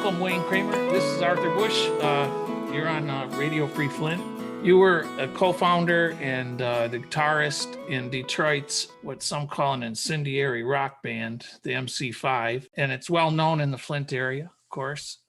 Welcome, Wayne Kramer. This is Arthur Busch. You're on Radio Free Flint. You were a co-founder and the guitarist in Detroit's what some call an incendiary rock band, the MC5, and it's well known in the Flint area. Course,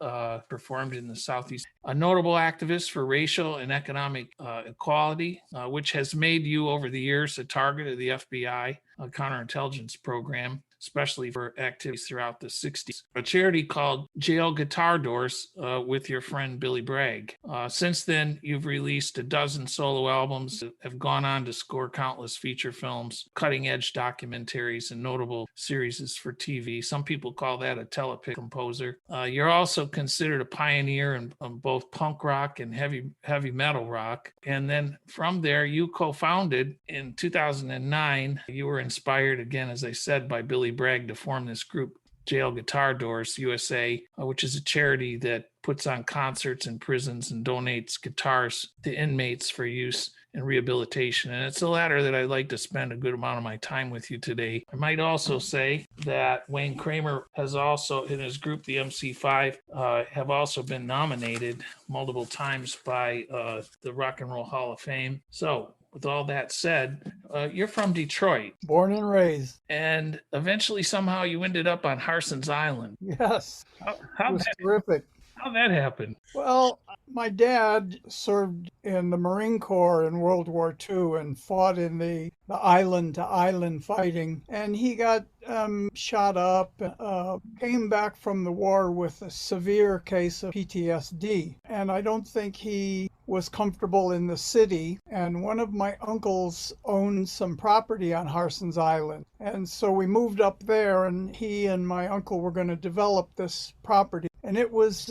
performed in the Southeast. A notable activist for racial and economic equality, which has made you over the years a target of the FBI counterintelligence program, especially for activities throughout the 60s. A charity called Jail Guitar Doors with your friend Billy Bragg. Since then, you've released a dozen solo albums that have gone on to score countless feature films, cutting-edge documentaries, and notable series for TV. Some people call that a telepic composer. You're also considered a pioneer in both punk rock and heavy metal rock. And then from there, you co-founded in 2009. You were inspired, again, as I said, by Billy Bragg to form this group, Jail Guitar Doors USA, which is a charity that puts on concerts in prisons and donates guitars to inmates for use and rehabilitation. And it's the latter that I'd like to spend a good amount of my time with you today. I might also say that Wayne Kramer has also, in his group, the MC5, have also been nominated multiple times by the Rock and Roll Hall of Fame. So with all that said, you're from Detroit. Born and raised. And eventually, somehow, you ended up on Harsons Island. Yes. How it was terrific. How'd that happen? Well, my dad served in the Marine Corps in World War II and fought in the island-to-island fighting. And he got shot up, came back from the war with a severe case of PTSD. And I don't think he was comfortable in the city. And one of my uncles owned some property on Harsons Island. And so we moved up there, and he and my uncle were going to develop this property. And it was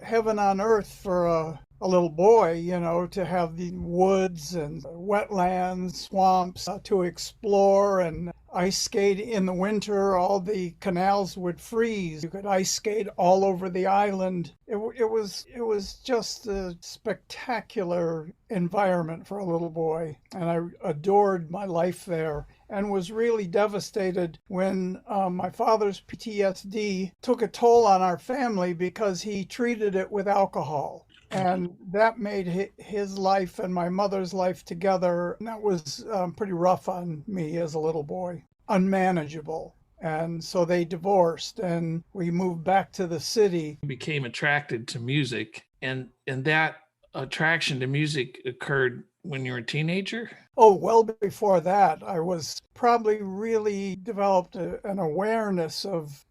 heaven on earth for a little boy, you know, to have the woods and wetlands, swamps to explore and ice skate in the winter. All the canals would freeze. You could ice skate all over the island. It was just a spectacular environment for a little boy, and I adored my life there. And was really devastated when my father's PTSD took a toll on our family because he treated it with alcohol. And that made his life and my mother's life together, and that was pretty rough on me as a little boy, unmanageable. And so they divorced, and we moved back to the city. Became attracted to music, and that attraction to music occurred when you were a teenager? Oh, well before that. I was probably really developed an awareness of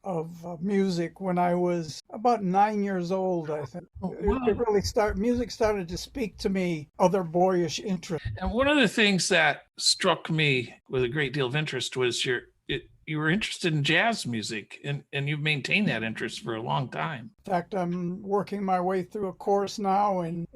music when I was about 9 years old, I think. Oh, wow. Music started to speak to me, other boyish interests. And one of the things that struck me with a great deal of interest was you were interested in jazz music, and you've maintained that interest for a long time. In fact, I'm working my way through a course now in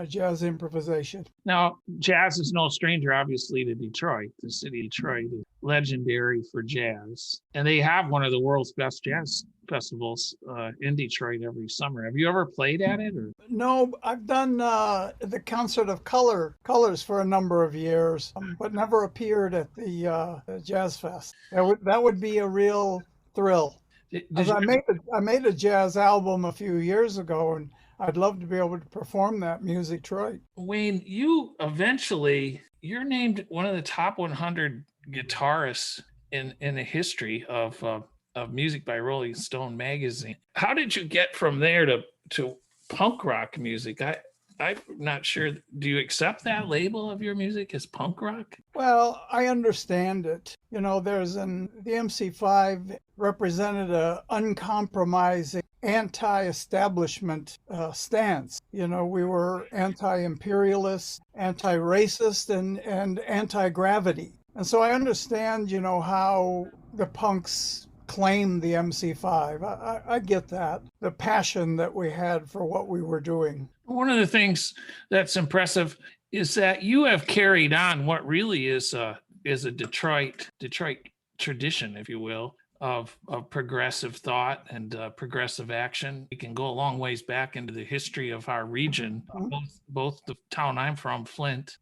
jazz improvisation. Now, jazz is no stranger, obviously, to Detroit. The city of Detroit is legendary for jazz, and they have one of the world's best jazz festivals in Detroit every summer. Have you ever played at it? Or? No, I've done the Concert of Colors for a number of years, but never appeared at the Jazz Fest. That would be a real thrill. I made a jazz album a few years ago, and I'd love to be able to perform that music, Detroit. Wayne, you're named one of the top 100 guitarists in the history of music by Rolling Stone magazine. How did you get from there to punk rock music? I'm not sure. Do you accept that label of your music as punk rock? Well, I understand it. You know, the MC5 represented an uncompromising anti-establishment stance. You know, we were anti-imperialist, anti-racist, and anti-gravity. And so I understand, you know, how the punks claim the MC5. I get that, the passion that we had for what we were doing. One of the things that's impressive is that you have carried on what really is a Detroit tradition, if you will, of progressive thought and progressive action. We can go a long ways back into the history of our region, both the town I'm from, Flint,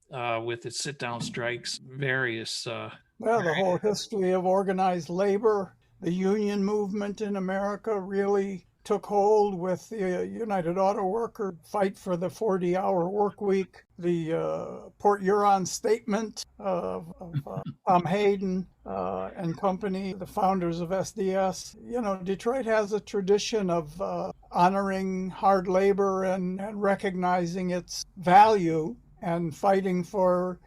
with its sit-down strikes, various. The whole history of organized labor. The union movement in America really took hold with the United Auto Worker fight for the 40-hour work week, the Port Huron Statement of Tom Hayden and company, the founders of SDS. You know, Detroit has a tradition of honoring hard labor and recognizing its value and fighting for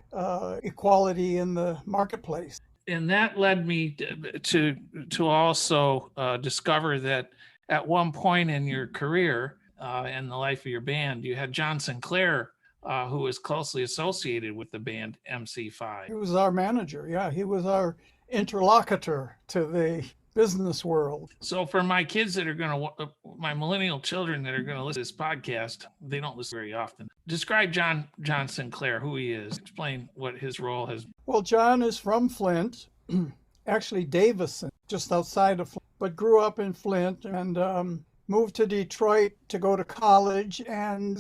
equality in the marketplace. And that led me to also discover that at one point in your career, in the life of your band, you had John Sinclair, who was closely associated with the band MC5. He was our manager. Yeah, he was our interlocutor to the business world. So for my kids that are going to, my millennial children that are going to listen to this podcast, they don't listen very often. Describe John Sinclair, who he is. Explain what his role has. Well, John is from Flint, actually Davison, just outside of Flint, but grew up in Flint and moved to Detroit to go to college, and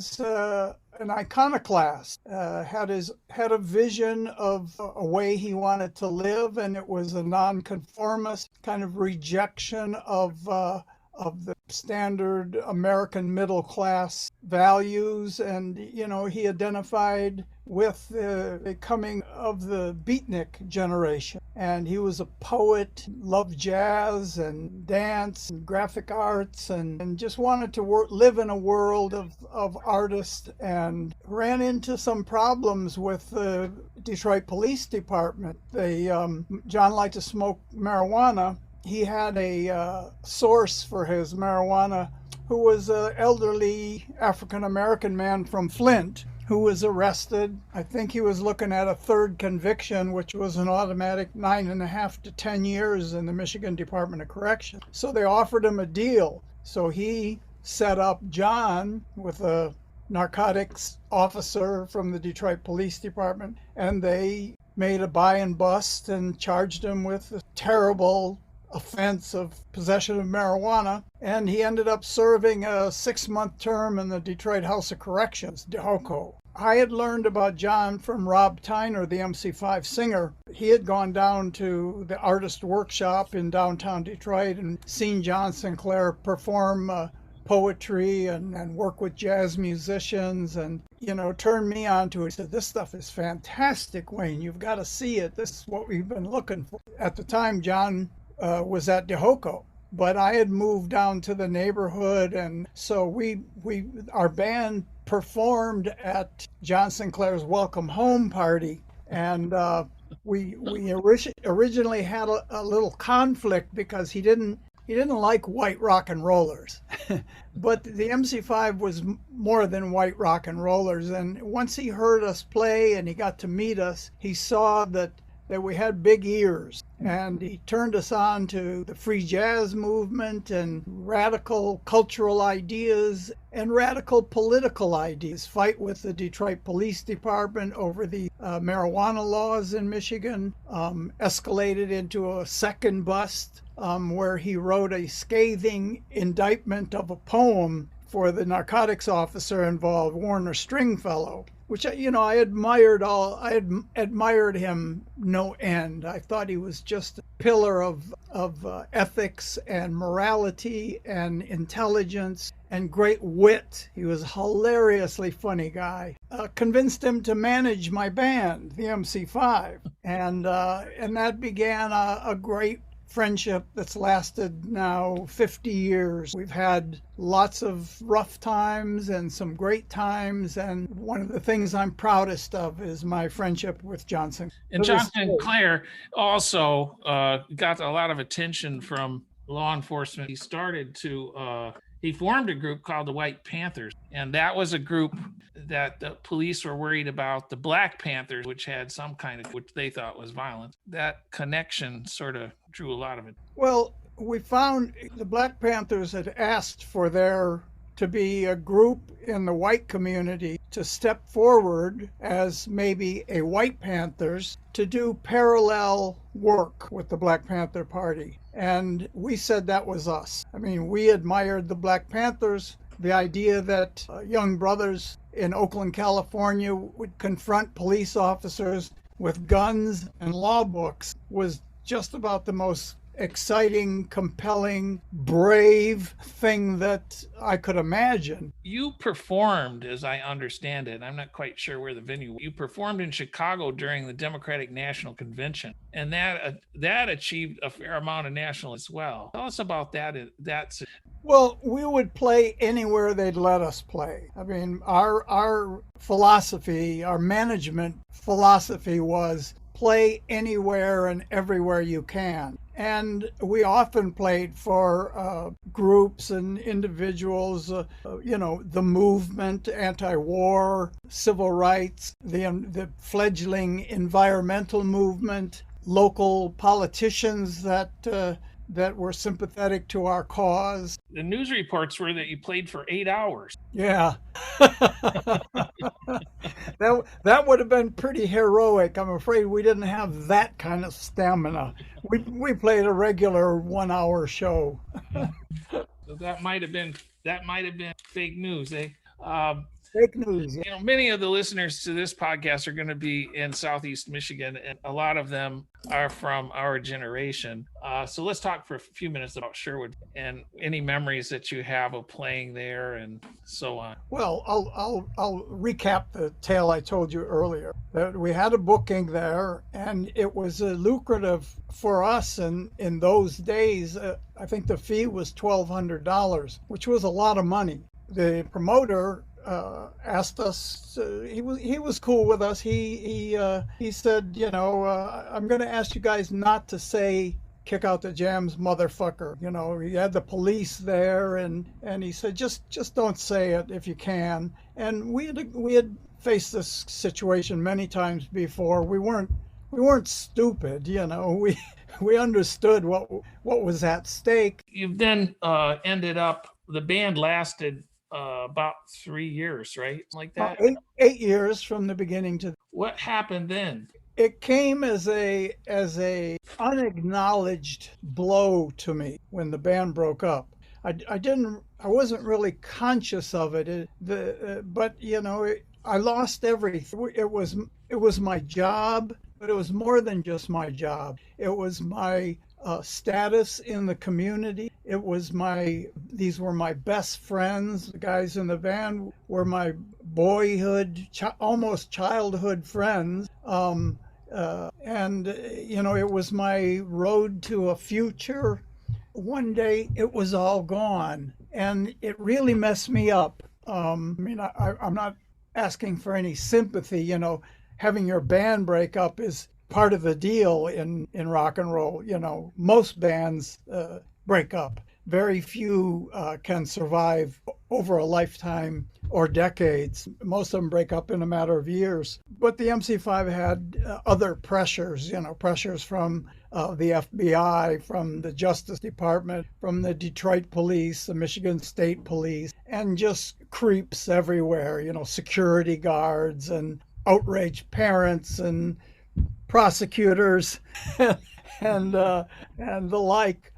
an iconoclast, had a vision of a way he wanted to live, and it was a nonconformist kind of rejection of the standard American middle class values. And you know, he identified with the coming of the beatnik generation, and he was a poet, loved jazz and dance and graphic arts, and just wanted to live in a world of artists, and ran into some problems with the Detroit Police Department. John liked to smoke marijuana. He had a source for his marijuana who was an elderly African-American man from Flint who was arrested. I think he was looking at a third conviction, which was an automatic 9.5 to 10 years in the Michigan Department of Correction. So they offered him a deal. So he set up John with a narcotics officer from the Detroit Police Department, and they made a buy and bust and charged him with a terrible offense of possession of marijuana, and he ended up serving a 6-month term in the Detroit House of Corrections, DeHoco. I had learned about John from Rob Tyner, the MC5 singer. He had gone down to the artist workshop in downtown Detroit and seen John Sinclair perform poetry and work with jazz musicians, and you know, turned me on to it. He said, "This stuff is fantastic, Wayne. You've got to see it. This is what we've been looking for." At the time, John was at DeHoco, but I had moved down to the neighborhood, and so our band performed at John Sinclair's welcome home party, and we originally had a little conflict because he didn't like white rock and rollers. But the MC5 was more than white rock and rollers, and once he heard us play and he got to meet us, he saw that we had big ears, and he turned us on to the free jazz movement and radical cultural ideas and radical political ideas. Fight with the Detroit Police Department over the marijuana laws in Michigan escalated into a second bust where he wrote a scathing indictment of a poem for the narcotics officer involved, Warner Stringfellow, which, you know, I admired him no end. I thought he was just a pillar of ethics and morality and intelligence and great wit. He was a hilariously funny guy. Convinced him to manage my band, the MC5, and that began a great friendship that's lasted now 50 years. We've had lots of rough times and some great times, and one of the things I'm proudest of is my friendship with Johnson. And John Sinclair also got a lot of attention from law enforcement. He formed a group called the White Panthers, and that was a group that the police were worried about the Black Panthers, which had some kind of, which they thought was violent. That connection sort of drew a lot of it. Well, we found the Black Panthers had asked for there to be a group in the white community to step forward as maybe a White Panthers to do parallel work with the Black Panther Party. And we said that was us. I mean, we admired the Black Panthers. The idea that young brothers in Oakland, California would confront police officers with guns and law books was just about the most exciting, compelling, brave thing that I could imagine. You performed, as I understand it, I'm not quite sure where the venue, you performed in Chicago during the Democratic National Convention, and that achieved a fair amount of national as well. Tell us about that. That's Well, we would play anywhere they'd let us play. I mean, our philosophy, our management philosophy was play anywhere and everywhere you can. And we often played for groups and individuals, the movement, anti-war, civil rights, the fledgling environmental movement, local politicians that were sympathetic to our cause. the news reports were that you played for 8 hours. Yeah. that would have been pretty heroic. I'm afraid we didn't have that kind of stamina. We played a regular 1 hour show. So that might have been fake news, eh? Fake news. Yeah. Many of the listeners to this podcast are going to be in Southeast Michigan, and a lot of them are from our generation. So let's talk for a few minutes about Sherwood and any memories that you have of playing there and so on. Well, I'll recap the tale I told you earlier. That we had a booking there, and it was lucrative for us. And in those days, I think the fee was $1,200, which was a lot of money. The promoter asked us. He was cool with us. He said, I'm going to ask you guys not to say "kick out the jams, motherfucker." He had the police there, and he said just don't say it if you can. And we had faced this situation many times before. We weren't stupid. We understood what was at stake. You've then ended up. The band lasted about 3 years, right? Like that. 8 years from the beginning to. What happened then? It came as a unacknowledged blow to me when the band broke up. I wasn't really conscious of it. But I lost everything. It was my job, but it was more than just my job. It was my status in the community. These were my best friends. The guys in the band were my boyhood, almost childhood friends. It was my road to a future. One day it was all gone, and it really messed me up. I'm not asking for any sympathy. Having your band break up is part of the deal in rock and roll. Most bands break up. Very few can survive over a lifetime or decades. Most of them break up in a matter of years. But the MC5 had other pressures, pressures from the FBI, from the Justice Department, from the Detroit Police, the Michigan State Police, and just creeps everywhere, security guards and outraged parents and prosecutors and the like.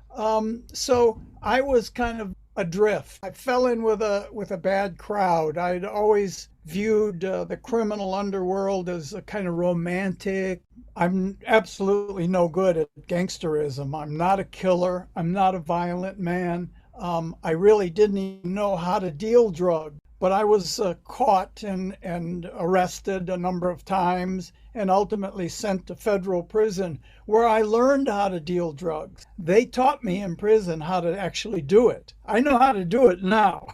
So I was kind of adrift. I fell in with a bad crowd. I'd always viewed the criminal underworld as a kind of romantic. I'm absolutely no good at gangsterism. I'm not a killer. I'm not a violent man. I really didn't even know how to deal drugs. But I was caught and arrested a number of times and ultimately sent to federal prison, where I learned how to deal drugs. They taught me in prison how to actually do it. I know how to do it now.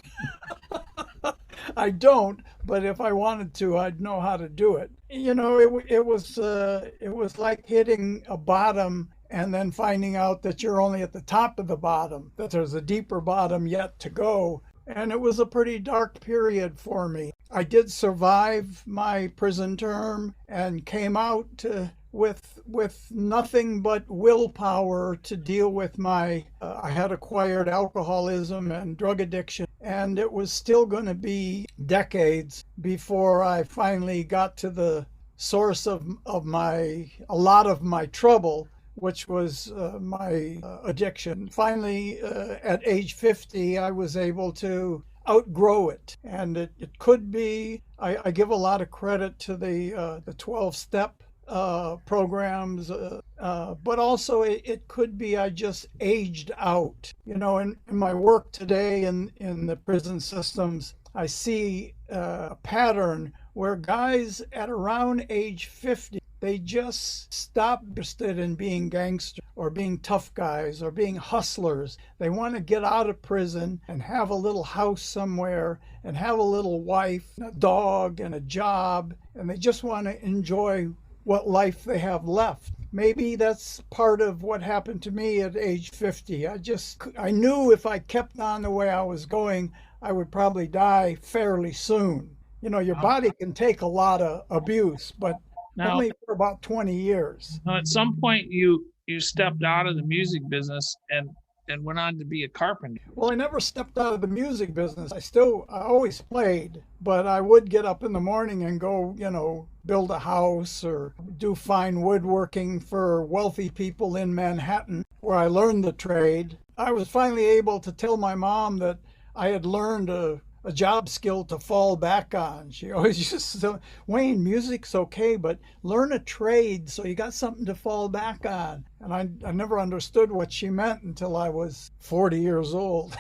I don't, but if I wanted to, I'd know how to do it. It was like hitting a bottom and then finding out that you're only at the top of the bottom, that there's a deeper bottom yet to go. And it was a pretty dark period for me. I did survive my prison term and came out with nothing but willpower to deal with I had acquired alcoholism and drug addiction. And it was still going to be decades before I finally got to the source of a lot of my trouble, which was my addiction. Finally, at age 50, I was able to outgrow it. And it could be, I give a lot of credit to the 12-step programs, but also it could be I just aged out. In my work today in the prison systems, I see a pattern where guys at around age 50, they just stop interested in being gangsters or being tough guys or being hustlers. They want to get out of prison and have a little house somewhere and have a little wife, a dog, and a job, and they just want to enjoy what life they have left. Maybe that's part of what happened to me at age 50. I knew if I kept on the way I was going, I would probably die fairly soon. Your body can take a lot of abuse, but Now, only for about 20 years. at some point, you stepped out of the music business and went on to be a carpenter. Well, I never stepped out of the music business. I always played, but I would get up in the morning and go, build a house or do fine woodworking for wealthy people in Manhattan, where I learned the trade. I was finally able to tell my mom that I had learned a job skill to fall back on. She always used to say, Wayne, music's okay, but learn a trade so you got something to fall back on. And I never understood what she meant until I was 40 years old.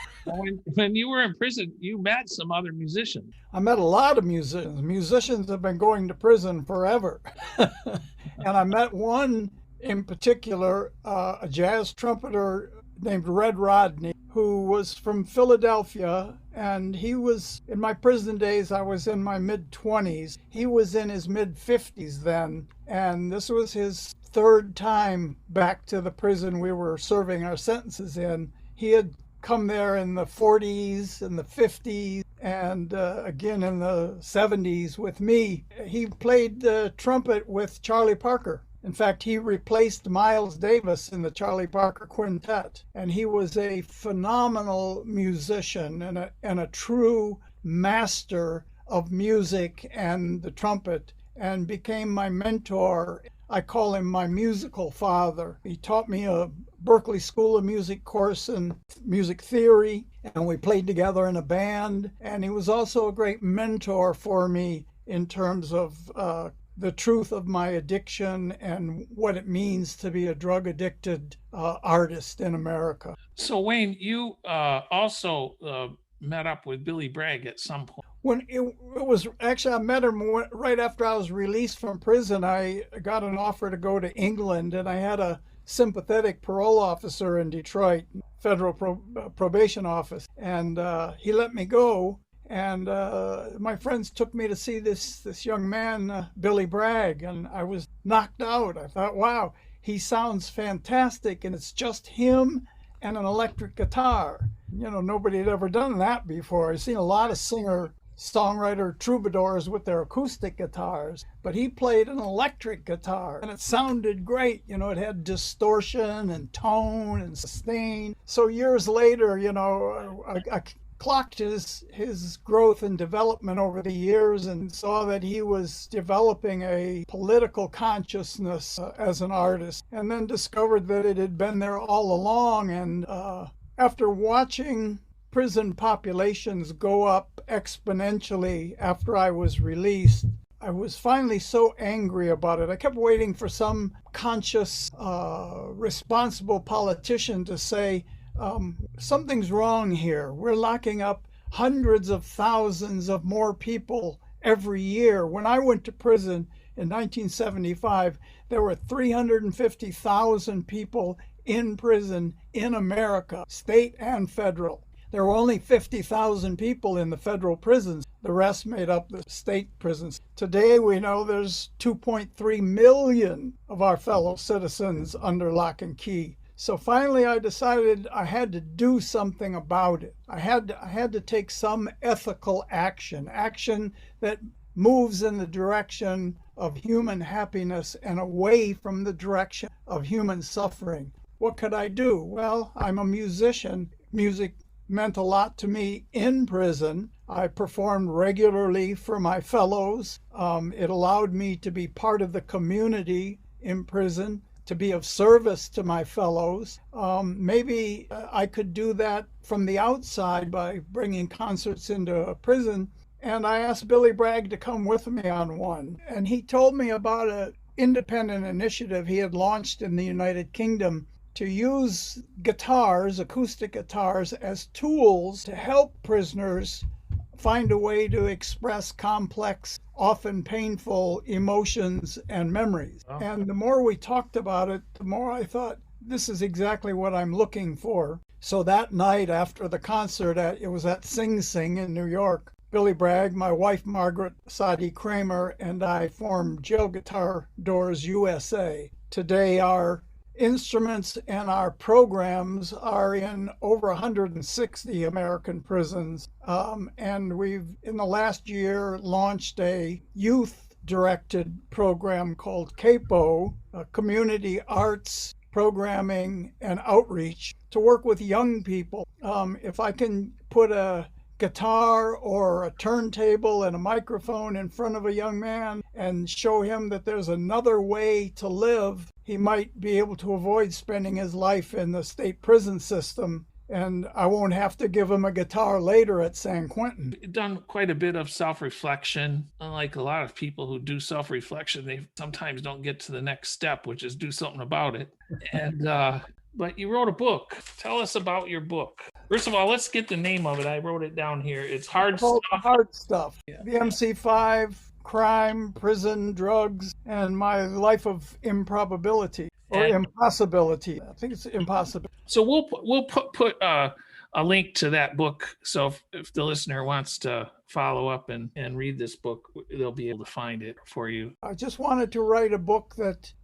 When you were in prison, you met some other musicians. I met a lot of musicians. Musicians have been going to prison forever. And I met one in particular, a jazz trumpeter named Red Rodney, who was from Philadelphia, and he was, in my prison days, I was in my mid-20s. He was in his mid-50s then, and this was his third time back to the prison we were serving our sentences in. He had come there in the 40s and the 50s, and again in the 70s with me. He played the trumpet with Charlie Parker. In fact, he replaced Miles Davis in the Charlie Parker Quintet, and he was a phenomenal musician and a true master of music and the trumpet, and became my mentor. I call him my musical father. He taught me a Berklee School of Music course in music theory, and we played together in a band, and he was also a great mentor for me in terms of the truth of my addiction and what it means to be a drug-addicted artist in America. So, Wayne, you also met up with Billy Bragg at some point. When it was actually, I met him right after I was released from prison. I got an offer to go to England, and I had a sympathetic parole officer in Detroit, federal probation office, and he let me go. And my friends took me to see this young man, Billy Bragg, and I was knocked out. I thought, wow, he sounds fantastic, and it's just him and an electric guitar. Nobody had ever done that before. I've seen a lot of singer-songwriter troubadours with their acoustic guitars, but he played an electric guitar, and it sounded great. It had distortion and tone and sustain. So years later, I clocked his growth and development over the years and saw that he was developing a political consciousness as an artist, and then discovered that it had been there all along. And after watching prison populations go up exponentially after I was released, I was finally so angry about it. I kept waiting for some conscious, responsible politician to say, something's wrong here. We're locking up hundreds of thousands of more people every year. When I went to prison in 1975, there were 350,000 people in prison in America, state and federal. There were only 50,000 people in the federal prisons. The rest made up the state prisons. Today we know there's 2.3 million of our fellow citizens under lock and key. So finally I decided I had to do something about it. I had to take some ethical action that moves in the direction of human happiness and away from the direction of human suffering. What could I do? Well, I'm a musician. Music meant a lot to me in prison. I performed regularly for my fellows. It allowed me to be part of the community in prison, to be of service to my fellows. Maybe I could do that from the outside by bringing concerts into a prison. And I asked Billy Bragg to come with me on one. And he told me about independent initiative he had launched in the United Kingdom to use guitars, acoustic guitars, as tools to help prisoners find a way to express complex, often painful emotions and memories. Oh. And the more we talked about it, the more I thought, this is exactly what I'm looking for. So that night after the concert, it was at Sing Sing in New York, Billy Bragg, my wife Margaret Sadi Kramer, and I formed Jail Guitar Doors USA. Today our instruments and our programs are in over 160 American prisons. And we've, in the last year, launched a youth-directed program called CAPO, Community Arts, Programming, and Outreach, to work with young people. If I can put a guitar or a turntable and a microphone in front of a young man and show him that there's another way to live, he might be able to avoid spending his life in the state prison system, and I won't have to give him a guitar later at San Quentin. You've done quite a bit of self-reflection. Unlike a lot of people who do self-reflection, they sometimes don't get to the next step, which is do something about it. And but you wrote a book. Tell us about your book. First of all, let's get the name of it. I wrote it down here. It's Hard Stuff. Hard Stuff. Yeah. The MC5, crime, prison, drugs, and my life of improbability or impossibility. I think it's impossible. So we'll put a link to that book. So if the listener wants to follow up and read this book, they'll be able to find it for you. I just wanted to write a book that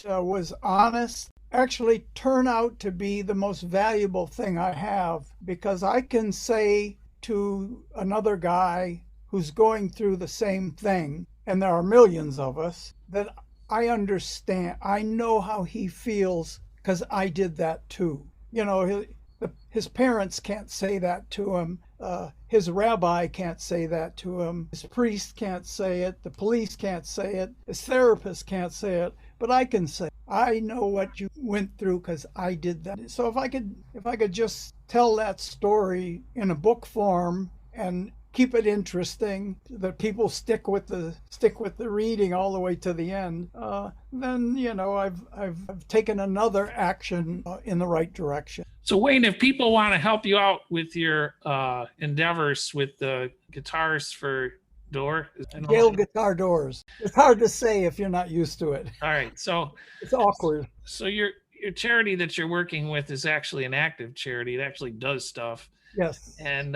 was honest, actually turn out to be the most valuable thing I have, because I can say to another guy who's going through the same thing, and there are millions of us, that I understand. I know how he feels because I did that too. You know, his parents can't say that to him. His rabbi can't say that to him. His priest can't say it. The police can't say it. His therapist can't say it. But I can say, I know what you went through because I did that. So if I could just tell that story in a book form and keep it interesting, that people stick with the reading all the way to the end, then I've taken another action in the right direction. So Wayne, if people want to help you out with your endeavors with the Guitarist for Door, Jail Guitar Doors. It's hard to say if you're not used to it. All right, so it's awkward. So your charity that you're working with is actually an active charity. It actually does stuff. Yes. And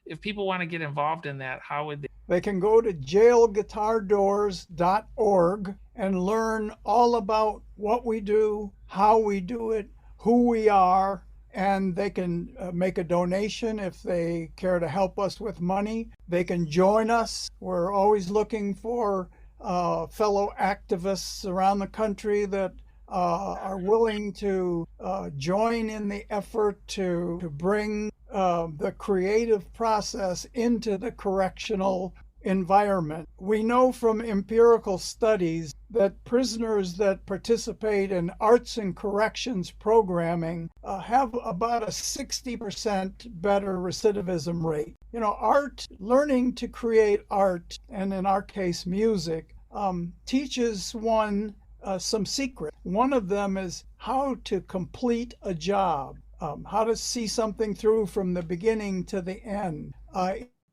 if people want to get involved in that, how would they? They can go to jailguitardoors.org and learn all about what we do, how we do it, who we are, and they can make a donation if they care to help us with money. They can join us. We're always looking for fellow activists around the country that are willing to join in the effort to bring the creative process into the correctional environment. We know from empirical studies that prisoners that participate in arts and corrections programming have about a 60% better recidivism rate. You know, art, learning to create art, and in our case, music, teaches one some secrets. One of them is how to complete a job, how to see something through from the beginning to the end.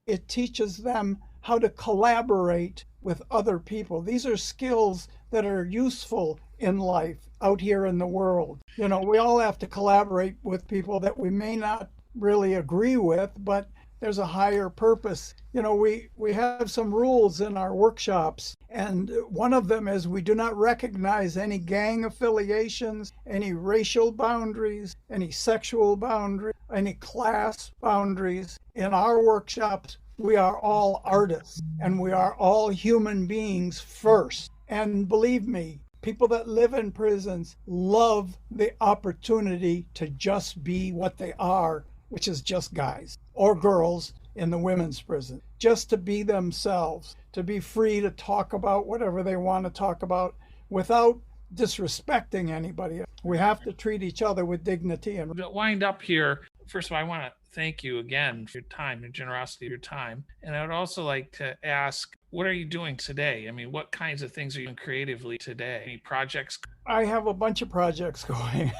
It teaches them how to collaborate with other people. These are skills that are useful in life out here in the world. You know, we all have to collaborate with people that we may not really agree with, but there's a higher purpose. You know, we have some rules in our workshops, and one of them is we do not recognize any gang affiliations, any racial boundaries, any sexual boundaries, any class boundaries. In our workshops, we are all artists, and we are all human beings first. And believe me, people that live in prisons love the opportunity to just be what they are, which is just guys or girls in the women's prison, just to be themselves, to be free to talk about whatever they want to talk about without disrespecting anybody. We have to treat each other with dignity. And wind up here. First of all, I want to thank you again for your time, your generosity of your time. And I would also like to ask, what are you doing today? I mean, what kinds of things are you doing creatively today? Any projects? I have a bunch of projects going.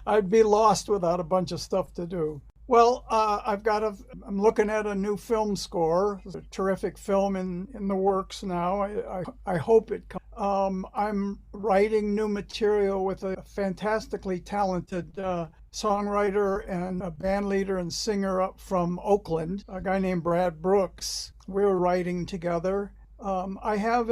I'd be lost without a bunch of stuff to do. Well, I'm looking at a new film score. There's a terrific film in the works now. I hope it comes. I'm writing new material with a fantastically talented songwriter and a band leader and singer up from Oakland, a guy named Brad Brooks. We were writing together. I have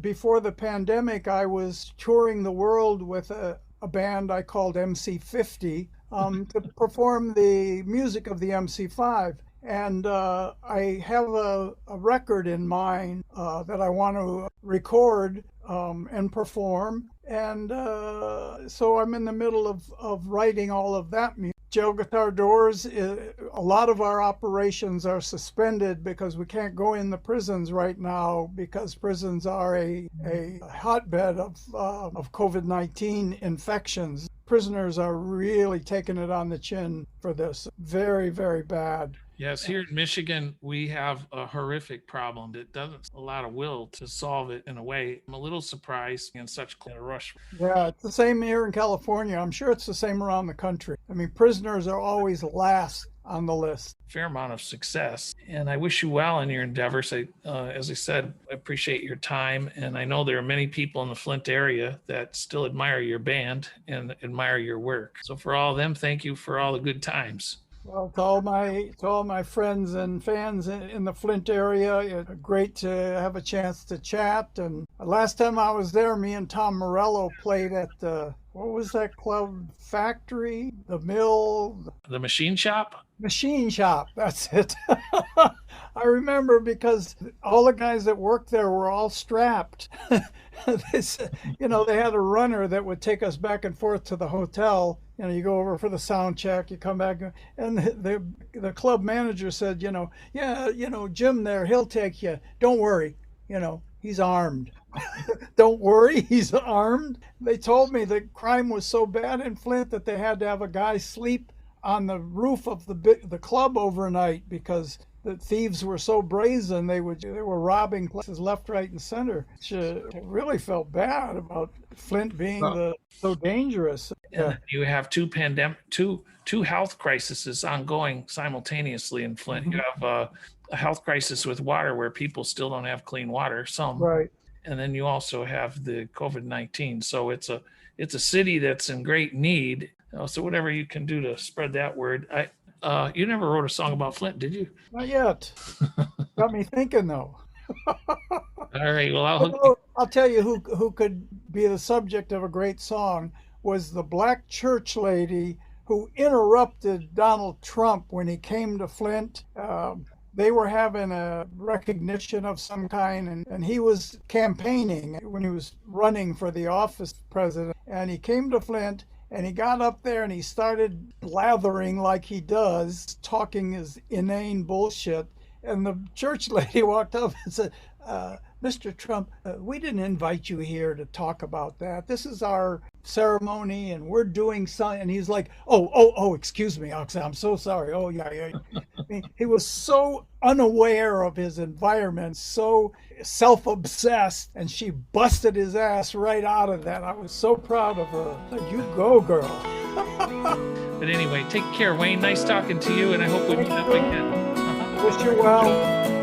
before the pandemic, I was touring the world with a band I called MC5 to perform the music of the MC5. And I have a record in mind that I want to record and perform. And so I'm in the middle of writing all of that music. Jail Guitar Doors, a lot of our operations are suspended because we can't go in the prisons right now because prisons are a hotbed of COVID-19 infections. Prisoners are really taking it on the chin for this. Very, very bad. Yes, here in Michigan, we have a horrific problem that doesn't a lot of will to solve it in a way. I'm a little surprised in such a rush. Yeah, it's the same here in California. I'm sure it's the same around the country. I mean, prisoners are always last on the list. Fair amount of success. And I wish you well in your endeavors. As I said, I appreciate your time. And I know there are many people in the Flint area that still admire your band and admire your work. So for all of them, thank you for all the good times. Well, to all my friends and fans in the Flint area, it's great to have a chance to chat. And last time I was there, me and Tom Morello played at what was that club? Factory, the Mill, the Machine Shop. Machine Shop. That's it. I remember because all the guys that worked there were all strapped. They had a runner that would take us back and forth to the hotel. You go over for the sound check, you come back, and the club manager said, Jim there, he'll take you. Don't worry, he's armed. Don't worry, he's armed. They told me the crime was so bad in Flint that they had to have a guy sleep on the roof of the club overnight because the thieves were so brazen. They were robbing places left, right, and center. It really felt bad about Flint being so dangerous. And you have two health crises ongoing simultaneously in Flint. Mm-hmm. You have a health crisis with water where people still don't have clean water. Some right. And then you also have the COVID-19. So it's a city that's in great need. So whatever you can do to spread that word. You never wrote a song about Flint, did you? Not yet. Got me thinking though. All right. Well, I'll tell you who could be the subject of a great song was the black church lady who interrupted Donald Trump when he came to Flint. They were having a recognition of some kind, and he was campaigning when he was running for the office of president. And he came to Flint, and he got up there and he started blathering like he does, talking his inane bullshit. And the church lady walked up and said, Mr. Trump, we didn't invite you here to talk about that. This is our ceremony and we're doing something. And he's like, oh, excuse me, Oxy, I'm so sorry. Oh, yeah. I mean, he was so unaware of his environment, so self-obsessed, and she busted his ass right out of that. I was so proud of her. Like, you go, girl. But anyway, take care, Wayne. Nice talking to you, and I hope we meet up again. Wish you well.